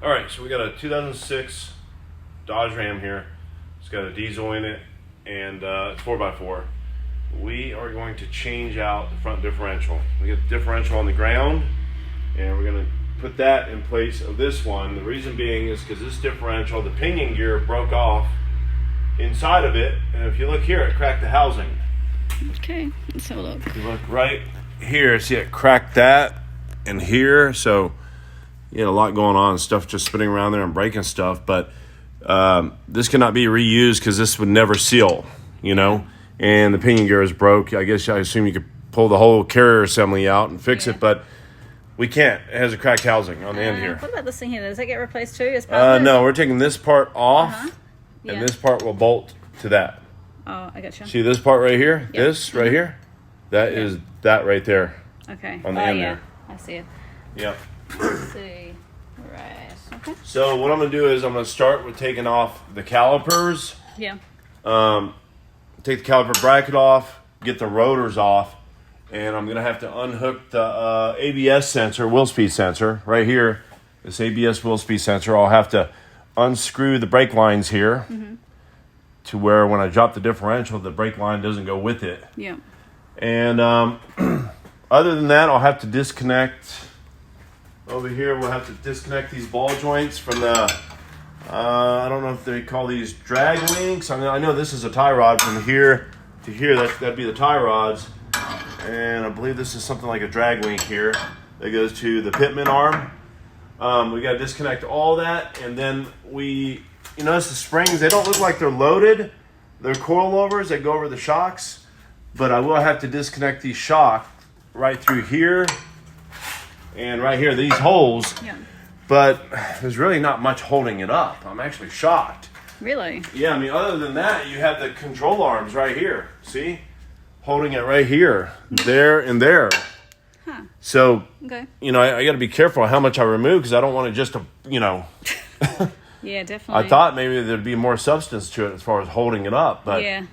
All right, so we got a 2006 Dodge Ram here. It's got a diesel in it, and it's 4x4. We are going to change out the front differential. We get the differential on the ground, and we're going to put that in place of this one. The reason being is because this differential, the pinion gear broke off inside of it, and if you look here, it cracked the housing. Okay, let's have a look. If you look right here, see it cracked that and here, so you had a lot going on, stuff just spinning around there and breaking stuff, but this cannot be reused because this would never seal, you know, and the pinion gear is broke. I assume you could pull the whole carrier assembly out and fix it, but we can't. It has a cracked housing on the end here. What about this thing here? Does that get replaced too? As part of no, we're taking this part off, and this part will bolt to that. Oh, I gotcha. See this part right here? Yep. This right here? That is that right there. Okay. On the end there. I see it. Yep. Let's see. Right. Okay. So what I'm going to do is I'm going to start with taking off the calipers. Yeah. Take the caliper bracket off, get the rotors off, and I'm going to have to unhook the ABS sensor, wheel speed sensor, right here. This ABS wheel speed sensor. I'll have to unscrew the brake lines here to where when I drop the differential, the brake line doesn't go with it. Yeah. And other than that, I'll have to disconnect. Over here, we'll have to disconnect these ball joints from the, I don't know if they call these drag links. I mean, I know this is a tie rod from here to here. That'd be the tie rods. And I believe this is something like a drag link here that goes to the pitman arm. We got to disconnect all that. And then you notice the springs, they don't look like they're loaded. They're coilovers that go over the shocks. But I will have to disconnect these shocks right through here. And right here, these holes. Yeah. But there's really not much holding it up. I'm actually shocked. Really? Yeah, I mean, other than that, you have the control arms right here. See? Holding it right here, there, and there. Huh. So, I got to be careful how much I remove because I don't want it just to, Yeah, definitely. I thought maybe there'd be more substance to it as far as holding it up. But,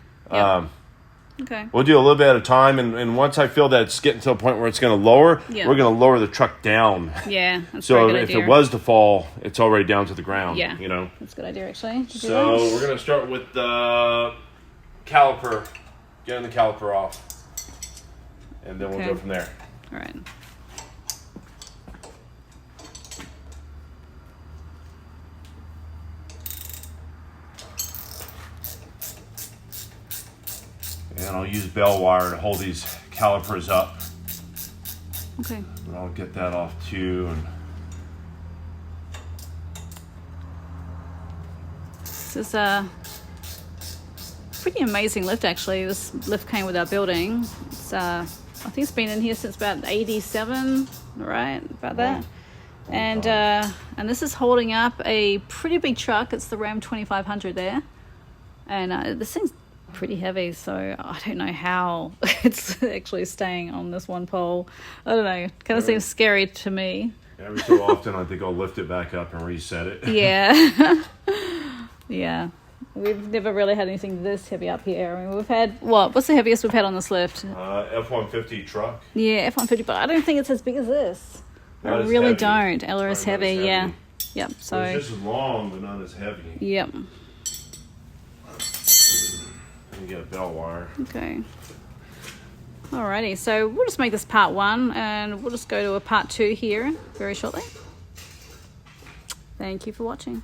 we'll do a little bit at a time, and once I feel that it's getting to a point where it's going to lower, we're going to lower the truck down. Yeah, that's so a good if idea. it was to fall, it's already down to the ground. Yeah, that's a good idea actually. So we're going to start with the caliper, getting the caliper off, and then we'll go from there. All right. And I'll use bell wire to hold these calipers up. Okay. And I'll get that off too. And this is a pretty amazing lift actually. This lift came with our building. It's I think it's been in here since about 87, right? About that. And this is holding up a pretty big truck. It's the Ram 2500 there. And this thing's pretty heavy, so I don't know how it's actually staying on this one pole. I don't know. Kind of seems scary to me. Every so often, I think I'll lift it back up and reset it. Yeah. Yeah. We've never really had anything this heavy up here. I mean, we've had, what's the heaviest we've had on this lift? F-150 truck. Yeah, F-150, but I don't think it's as big as this. I really don't. Ella is heavy, yeah. Yep, so. It's just as long, but not as heavy. Yep. You get a bell wire. Okay. Alrighty, so we'll just make this part 1 and we'll just go to a part 2 here very shortly. Thank you for watching.